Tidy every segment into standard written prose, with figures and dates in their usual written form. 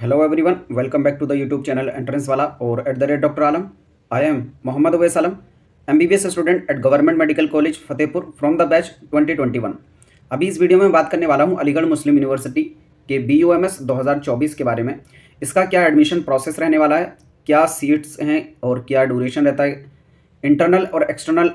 Hello everyone, welcome back to the YouTube channel entrance वाला और at the rate doctor Alam. I am Mohammad Uwais Alam, MBBS student at Government Medical College Fatehpur from the batch 2021। अभी इस वीडियो में बात करने वाला हूं अलीगढ़ मुस्लिम यूनिवर्सिटी के BUMS 2024 के बारे में। इसका क्या एडमिशन प्रोसेस रहने वाला है, क्या सीट्स हैं और क्या ड्यूरेशन रहता है, इंटरनल और एक्सटर्नल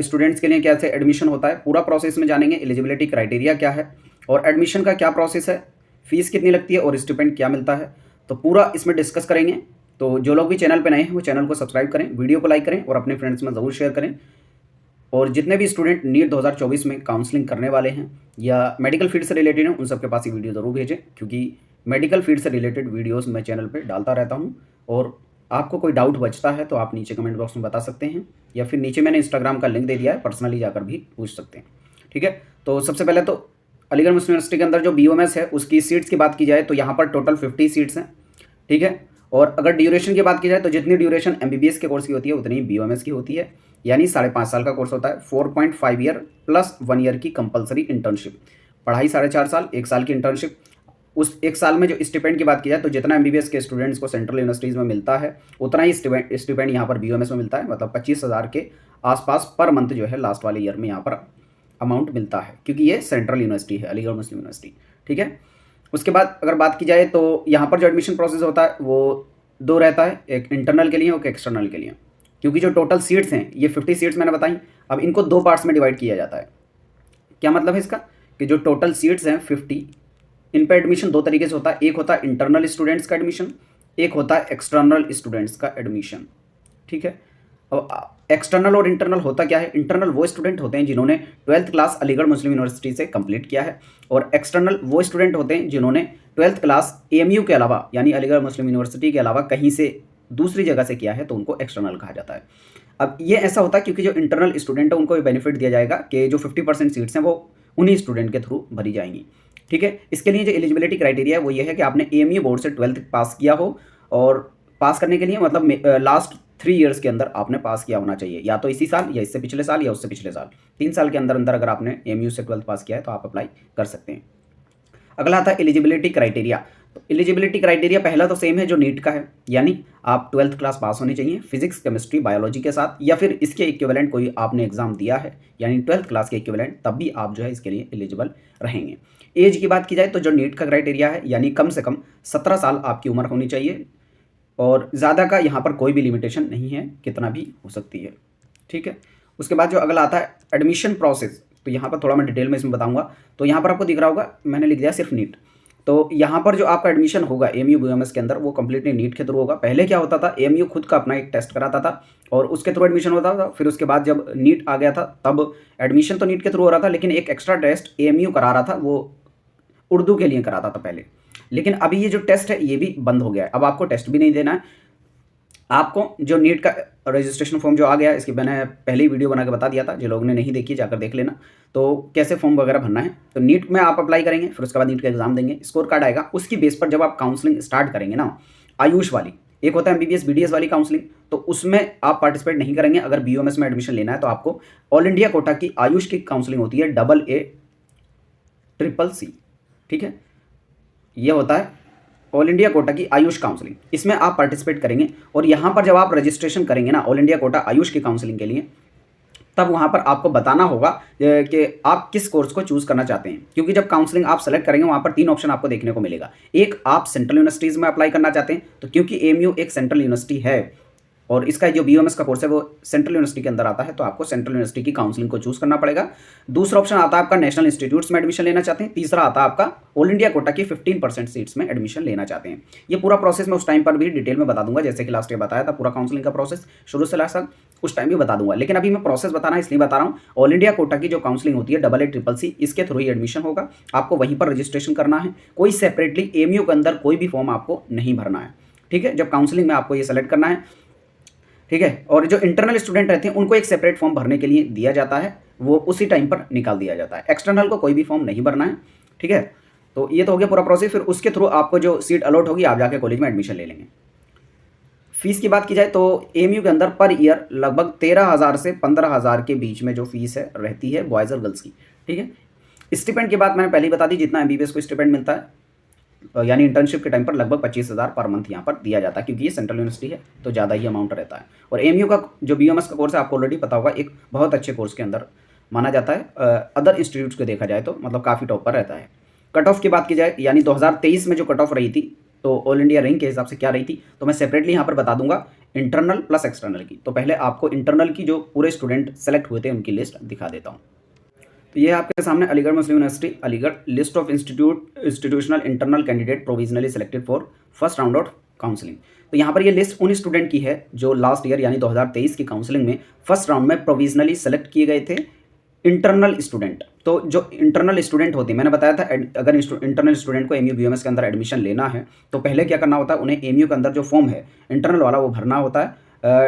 स्टूडेंट्स के लिए कैसे एडमिशन होता है, पूरा प्रोसेस में जानेंगे। एलिजिबिलिटी क्राइटेरिया क्या है और एडमिशन का क्या प्रोसेस है, फीस कितनी लगती है और स्टिपेंड क्या मिलता है, तो पूरा इसमें डिस्कस करेंगे। तो जो लोग भी चैनल पर नए हैं वो चैनल को सब्सक्राइब करें, वीडियो को लाइक करें और अपने फ्रेंड्स में ज़रूर शेयर करें। और जितने भी स्टूडेंट नीट 2024 में काउंसलिंग करने वाले हैं या मेडिकल फील्ड से रिलेटेड हैं उन सबके पास ये वीडियो ज़रूर भेजें, क्योंकि मेडिकल फील्ड से रिलेटेड वीडियोस मैं चैनल पे डालता रहता हूं। और आपको कोई डाउट बचता है तो आप नीचे कमेंट बॉक्स में बता सकते हैं या फिर नीचे मैंने इंस्टाग्राम का लिंक दे दिया है, पर्सनली जाकर भी पूछ सकते हैं। ठीक है, तो सबसे पहले तो अलीगढ़ मुस्लिम यूनिवर्सिटी के अंदर जो BUMS है उसकी सीट्स की बात की जाए तो यहाँ पर टोटल 50 सीट्स हैं। ठीक है, और अगर ड्यूरेशन की बात की जाए तो जितनी ड्यूरेशन MBBS के कोर्स की होती है उतनी BUMS की होती है, यानी 5.5 साल का कोर्स होता है। 4.5 ईयर प्लस 1 ईयर की कंपलसरी इंटर्नशिप, पढ़ाई 4.5 साल, 1 साल की इंटर्नशिप। उस 1 साल में जो स्टिपेंड की बात की जाए तो जितना MBBS के स्टूडेंट्स को सेंट्रल यूनिवर्सिटीज़ में मिलता है उतना ही स्टिपेंड यहाँ पर BUMS में मिलता है, मतलब 25,000 के आसपास पर मंथ जो है लास्ट वाले ईयर में यहाँ पर अमाउंट मिलता है, क्योंकि ये सेंट्रल यूनिवर्सिटी है, अलीगढ़ मुस्लिम यूनिवर्सिटी। ठीक है, उसके बाद अगर बात की जाए तो यहाँ पर जो एडमिशन प्रोसेस होता है वो दो रहता है, एक इंटरनल के लिए और एक एक्सटर्नल के लिए। क्योंकि जो टोटल सीट्स हैं ये 50 सीट्स मैंने बताई, अब इनको 2 पार्ट्स में डिवाइड किया जाता है। क्या मतलब है इसका कि जो टोटल सीट्स हैं 50, इन पर एडमिशन 2 तरीके से होता है। एक होता है इंटरनल स्टूडेंट्स का एडमिशन, एक होता है एक्सटर्नल स्टूडेंट्स का एडमिशन। ठीक है, अब एक्सटर्नल और इंटरनल होता क्या है? इंटरनल वो स्टूडेंट होते हैं जिन्होंने 12th class Aligarh Muslim university से कंप्लीट किया है, और एक्सटर्नल वो स्टूडेंट होते हैं जिन्होंने 12th क्लास AMU के अलावा यानी अलीगढ़ मुस्लिम यूनिवर्सिटी के अलावा कहीं से दूसरी जगह से किया है, तो उनको एक्सटर्नल कहा जाता है। अब ये ऐसा होता है क्योंकि जो इंटरनल स्टूडेंट है उनको ये बेनिफिट दिया जाएगा कि जो 50% सीट्स हैं वो उन्हीं स्टूडेंट के थ्रू भरी जाएंगी। ठीक है, इसके लिए जो एलिजिबिलिटी क्राइटेरिया है वो ये है कि आपने AMU बोर्ड से 12th पास किया हो, और पास करने के लिए मतलब लास्ट 3 ईयर्स के अंदर आपने पास किया होना चाहिए, या तो इसी साल या इससे पिछले साल या उससे पिछले साल। 3 साल के अंदर अंदर अगर आपने AMU से 12th पास किया है तो आप अप्लाई कर सकते हैं। अगला आता है एलिजिबिलिटी क्राइटेरिया। तो एलिजिबिलिटी क्राइटेरिया पहला तो सेम है जो नीट का है, यानी आप 12th क्लास पास होनी चाहिए फिजिक्स केमिस्ट्री बायोलॉजी के साथ, या फिर इसके इक्विवेलेंट कोई आपने एग्जाम दिया है यानी 12th क्लास के इक्विवेलेंट, तब भी आप जो है इसके लिए एलिजिबल रहेंगे। एज की बात की जाए तो जो नीट का क्राइटेरिया है यानी कम से कम 17 साल आपकी उम्र होनी चाहिए, और ज़्यादा का यहाँ पर कोई भी लिमिटेशन नहीं है, कितना भी हो सकती है। ठीक है, उसके बाद जो अगला आता है एडमिशन प्रोसेस, तो यहाँ पर थोड़ा मैं डिटेल में इसमें बताऊंगा। तो यहाँ पर आपको दिख रहा होगा मैंने लिख दिया सिर्फ नीट। तो यहाँ पर जो आपका एडमिशन होगा AMU BUMS के अंदर वो कंप्लीटली नीट के थ्रू होगा। पहले क्या होता था, AMU खुद का अपना एक टेस्ट कराता था और उसके थ्रू एडमिशन होता था। फिर उसके बाद जब नीट आ गया था तब एडमिशन तो नीट के थ्रू हो रहा था, लेकिन एक एक्स्ट्रा टेस्ट AMU करा रहा था, वो उर्दू के लिए कराता था पहले। लेकिन अभी ये जो टेस्ट है ये भी बंद हो गया है, अब आपको टेस्ट भी नहीं देना है। आपको जो नीट का रजिस्ट्रेशन फॉर्म जो आ गया है, इसकी मैंने पहले ही वीडियो बना के बता दिया था, जो लोगों ने नहीं देखी जाकर देख लेना। तो कैसे फॉर्म वगैरह भरना है, तो नीट में आप अप्लाई करेंगे, फिर उसके बाद नीट का एग्जाम देंगे, स्कोर कार्ड आएगा, उसकी बेस पर जब आप काउंसलिंग स्टार्ट करेंगे ना, आयुष वाली, एक होता है MBBS BDS वाली काउंसलिंग, तो उसमें आप पार्टिसिपेट नहीं करेंगे। अगर BUMS में एडमिशन लेना है तो आपको ऑल इंडिया कोटा की आयुष की काउंसलिंग होती है, AACCC। ठीक है, ये होता है ऑल इंडिया कोटा की आयुष काउंसलिंग, इसमें आप पार्टिसिपेट करेंगे। और यहाँ पर जब आप रजिस्ट्रेशन करेंगे ना ऑल इंडिया कोटा आयुष की काउंसलिंग के लिए, तब वहाँ पर आपको बताना होगा कि आप किस कोर्स को चूज़ करना चाहते हैं। क्योंकि जब काउंसलिंग आप सेलेक्ट करेंगे वहाँ पर 3 ऑप्शन आपको देखने को मिलेगा। एक, आप सेंट्रल यूनिवर्सिटीज़ में अप्लाई करना चाहते हैं, तो क्योंकि AMU एक सेंट्रल यूनिवर्सिटी है और इसका जो BUMS का कोर्स है वो सेंट्रल यूनिवर्सिटी के अंदर आता है, तो आपको सेंट्रल यूनिवर्सिटी की काउंसलिंग को चूज़ करना पड़ेगा। दूसरा ऑप्शन आता है आपका नेशनल इंस्टीट्यूट्स में एडमिशन लेना चाहते हैं। तीसरा आता है आपका ऑल इंडिया कोटा की 15% सीट्स में एडमिशन लेना चाहते हैं। ये पूरा प्रोसेस मैं उस टाइम पर भी डिटेल में बता दूंगा, जैसे कि लास्ट ईयर बताया था पूरा काउंसलिंग का प्रोसेस शुरू से लास्ट तक, उस टाइम भी बता दूंगा। लेकिन अभी मैं प्रोसेस बताना इसलिए बता रहा हूँ, ऑल इंडिया कोटा की जो काउंसलिंग होती है AACCC, इसके थ्रू ही एडमिशन होगा, आपको वहीं पर रजिस्ट्रेशन करना है। कोई सेपरेटली AMU के अंदर कोई भी फॉर्म आपको नहीं भरना है। ठीक है, जब काउंसलिंग में आपको ये सेलेक्ट करना है। ठीक है, और जो इंटरनल स्टूडेंट रहते हैं उनको एक सेपरेट फॉर्म भरने के लिए दिया जाता है, वो उसी टाइम पर निकाल दिया जाता है। एक्सटर्नल को कोई भी फॉर्म नहीं भरना है। ठीक है, तो ये तो हो गया पूरा प्रोसेस। फिर उसके थ्रू आपको जो सीट अलॉट होगी आप जाके कॉलेज में एडमिशन ले लेंगे। फीस की बात की जाए तो AMU के अंदर पर ईयर लगभग 13,000 से 15,000 के बीच में जो फीस है रहती है बॉयज़ और गर्ल्स की। ठीक है, स्टिपेंड की बात मैंने पहले ही बता दी, जितना MBBS को स्टिपेंड मिलता है यानी इंटर्नशिप के टाइम पर लगभग 25,000 पर मंथ यहाँ पर दिया जाता है, क्योंकि ये सेंट्रल यूनिवर्सिटी है तो ज़्यादा ही अमाउंट रहता है। और एएमयू का जो बीयूएमएस का कोर्स है आपको ऑलरेडी पता होगा, एक बहुत अच्छे कोर्स के अंदर माना जाता है। अदर इंस्टीट्यूट्स को देखा जाए तो मतलब काफ़ी टॉप पर रहता है। कट ऑफ की बात की जाए, यानी 2023 में जो कट ऑफ रही थी तो ऑल इंडिया रैंक के हिसाब से क्या रही थी, तो मैं सेपरेटली यहाँ पर बता दूंगा इंटरनल प्लस एक्सटर्नल की। तो पहले आपको इंटरनल की जो पूरे स्टूडेंट सेलेक्ट हुए थे उनकी लिस्ट दिखा देता हूँ। तो ये आपके सामने Aligarh Muslim University Aligarh list of institutional internal candidate provisionally selected for first round of counselling. तो यहाँ पर ये लिस्ट उन स्टूडेंट की है जो लास्ट ईयर यानी 2023 की काउंसलिंग में फर्स्ट राउंड में प्रोविजनली सेलेक्ट किए गए थे इंटरनल स्टूडेंट। तो जो इंटरनल स्टूडेंट होते हैं, मैंने बताया था अगर इंटरनल स्टूडेंट को एमयू बीयूएमएस के अंदर एडमिशन लेना है तो पहले क्या करना होता है, उन्हें एमयू के अंदर जो फॉर्म है इंटरनल वाला वो भरना होता है।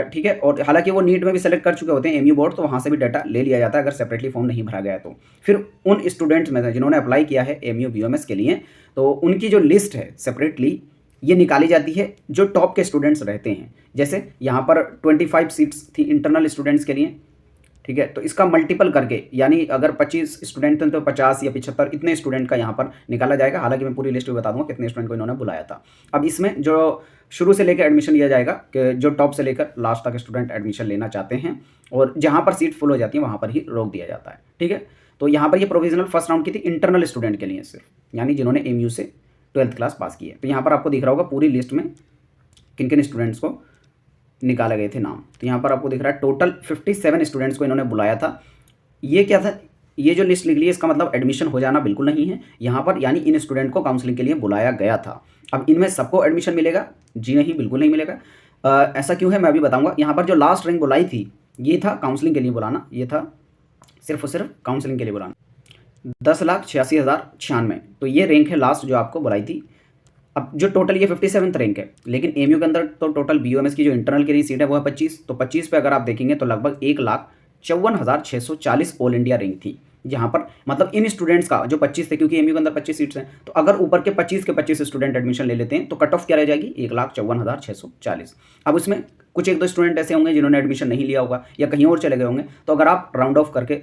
ठीक है, और हालांकि वो नीट में भी सेलेक्ट कर चुके होते हैं एमयू बोर्ड, तो वहाँ से भी डाटा ले लिया जाता है अगर सेपरेटली फॉर्म नहीं भरा गया है तो। फिर उन स्टूडेंट्स में से जिन्होंने अप्लाई किया है एमयू बीयूएमएस के लिए, तो उनकी जो लिस्ट है सेपरेटली ये निकाली जाती है जो टॉप के स्टूडेंट्स रहते हैं। जैसे यहाँ पर 25 सीट्स थी इंटरनल स्टूडेंट्स के लिए, ठीक है, तो इसका मल्टीपल करके यानी अगर 25 स्टूडेंट थे तो 50 या 75 इतने स्टूडेंट का यहाँ पर निकाला जाएगा। हालांकि मैं पूरी लिस्ट भी बता दूंगा कितने स्टूडेंट को इन्होंने बुलाया था। अब इसमें जो शुरू से लेकर एडमिशन लिया जाएगा कि जो टॉप से लेकर लास्ट तक स्टूडेंट एडमिशन लेना चाहते हैं, और जहाँ पर सीट फुल हो जाती है वहाँ पर ही रोक दिया जाता है। ठीक है, तो यहाँ पर ये प्रोविजनल फर्स्ट राउंड की थी इंटरनल स्टूडेंट के लिए सिर्फ, यानी जिन्होंने एमयू से 12th क्लास पास की है। तो यहाँ पर आपको दिख रहा होगा पूरी लिस्ट में किन किन स्टूडेंट्स को निकाले गए थे नाम। तो यहाँ पर आपको दिख रहा है टोटल 57 स्टूडेंट्स को इन्होंने बुलाया था। ये क्या था, ये जो लिस्ट लिख ली है इसका मतलब एडमिशन हो जाना बिल्कुल नहीं है यहाँ पर, यानी इन स्टूडेंट को काउंसलिंग के लिए बुलाया गया था। अब इनमें सबको एडमिशन मिलेगा? जी नहीं, बिल्कुल नहीं मिलेगा। ऐसा क्यों है मैं अभी बताऊँगा। यहाँ पर जो लास्ट रैंक बुलाई थी ये था काउंसलिंग के लिए बुलाना, ये था सिर्फ और सिर्फ काउंसलिंग के लिए बुलाना, 10,86,096। तो ये रैंक है लास्ट जो आपको बुलाई थी। अब जो टोटल ये 57th रैंक है, लेकिन एमयू के अंदर तो टोटल बीयूएमएस की जो इंटरनल के लिए सीट है वो है 25। तो 25 पे अगर आप देखेंगे तो लगभग 1,54,640 ऑल इंडिया रैंक थी, जहाँ पर मतलब इन स्टूडेंट्स का जो 25 थे, क्योंकि एमयू के अंदर 25 सीट्स हैं, तो अगर ऊपर के 25 स्टूडेंट एडमिशन ले लेते हैं तो कट ऑफ क्या रह जाएगी, 1,54,640। अब उसमें कुछ एक दो स्टूडेंट ऐसे होंगे जिन्होंने एडमिशन नहीं लिया होगा या कहीं और चले गए होंगे, तो अगर आप राउंड ऑफ करके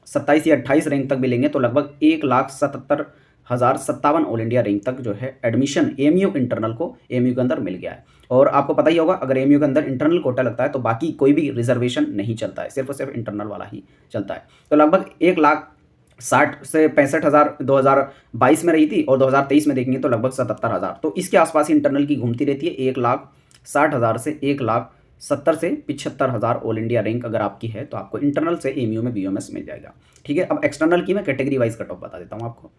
27 या 28 रैंक तक भी लेंगे तो लगभग 1,77,057 ऑल इंडिया रैंक तक जो है एडमिशन एमयू इंटरनल को एमयू के अंदर मिल गया है। और आपको पता ही होगा अगर एमयू के अंदर इंटरनल कोटा लगता है तो बाकी कोई भी रिजर्वेशन नहीं चलता है, सिर्फ और सिर्फ इंटरनल वाला ही चलता है। तो लगभग 1,60,000 से 65,000 2022 में रही थी, और 2023 में देखेंगे तो लगभग 77,000। तो इसके आसपास ही इंटरनल की घूमती रहती है। 1,60,000 से 1,70,000 से 75,000 ऑल इंडिया रैंक अगर आपकी है तो आपको इंटरनल से एमयू में बीयूएमएस मिल जाएगा। ठीक है, अब एक्सटर्नल की मैं कैटेगरी वाइज कट ऑफ बता देता हूँ आपको।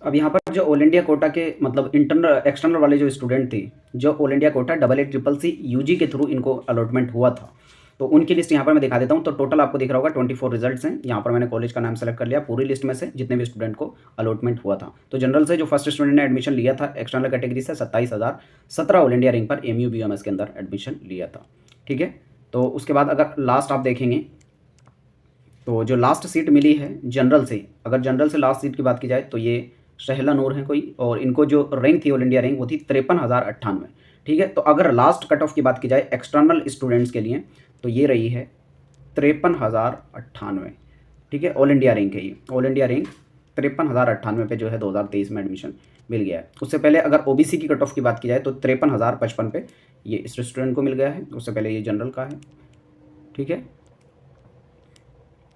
अब यहाँ पर जो ऑल इंडिया कोटा के मतलब इंटरनल एक्सटर्नल वाले जो स्टूडेंट थे, जो all India quota 88CCC UG के थ्रू इनको अलॉटमेंट हुआ था, तो उनकी लिस्ट यहाँ पर मैं दिखा देता हूँ। तो टोटल आपको दिख रहा होगा 24 रिजल्ट्स हैं। यहाँ पर मैंने कॉलेज का नाम सेलेक्ट कर लिया पूरी लिस्ट में से जितने भी स्टूडेंट को अलॉटमेंट हुआ था। तो जनरल से जो फर्स्ट स्टूडेंट ने एडमिशन लिया था एक्सटर्नल कैटेगरी से 27,017 ऑल इंडिया रैंक पर एमयू बीयूएमएस के अंदर एडमिशन लिया था। ठीक है, तो उसके बाद अगर लास्ट आप देखेंगे तो जो लास्ट सीट मिली है जनरल से, अगर जनरल से लास्ट सीट की बात की जाए तो ये शहला नूर है कोई, और इनको जो रैंक थी ऑल इंडिया रैंक वो थी 53,098। ठीक है, तो अगर लास्ट कट ऑफ की बात की जाए एक्सटर्नल स्टूडेंट्स के लिए तो ये रही है 53,098। ठीक है, ऑल इंडिया रैंक है ये, ऑल इंडिया रैंक 53,098 पे जो है 2023 में एडमिशन मिल गया है। उससे पहले अगर ओबीसी की कट ऑफ की बात की जाए तो 53,055 पे ये इस स्टूडेंट को मिल गया है। उससे पहले ये जनरल का है। ठीक है,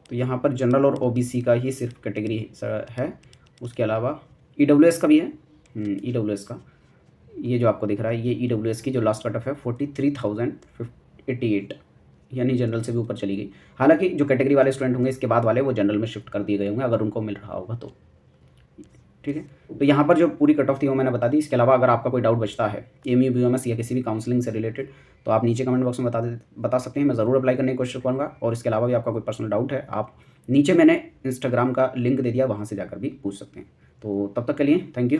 तो यहाँ पर जनरल और ओबीसी का ही सिर्फ कैटेगरी है, उसके अलावा ईडब्ल्यूएस का भी है। ईडब्ल्यूएस का ये जो आपको दिख रहा है ये ईडब्ल्यूएस की जो लास्ट कट ऑफ है 43,088, यानी जनरल से भी ऊपर चली गई। हालांकि जो कैटेगरी वाले स्टूडेंट होंगे इसके बाद वाले वो जनरल में शिफ्ट कर दिए गए होंगे अगर उनको मिल रहा होगा तो। ठीक है, तो यहाँ पर जो पूरी कट ऑफ थी वो मैंने बता दी। इसके अलावा अगर आपका कोई डाउट बचता है एमयू बीयूएमएस या किसी भी काउंसलिंग से रिलेटेड तो आप नीचे कमेंट बॉक्स में बता सकते हैं, मैं ज़रूर अप्लाई करने की कोशिश करूँगा। और इसके अलावा भी आपका कोई पर्सनल डाउट है आप नीचे मैंने इंस्टाग्राम का लिंक दे दिया, वहाँ से जाकर भी पूछ सकते हैं। तो तब तक के लिए थैंक यू।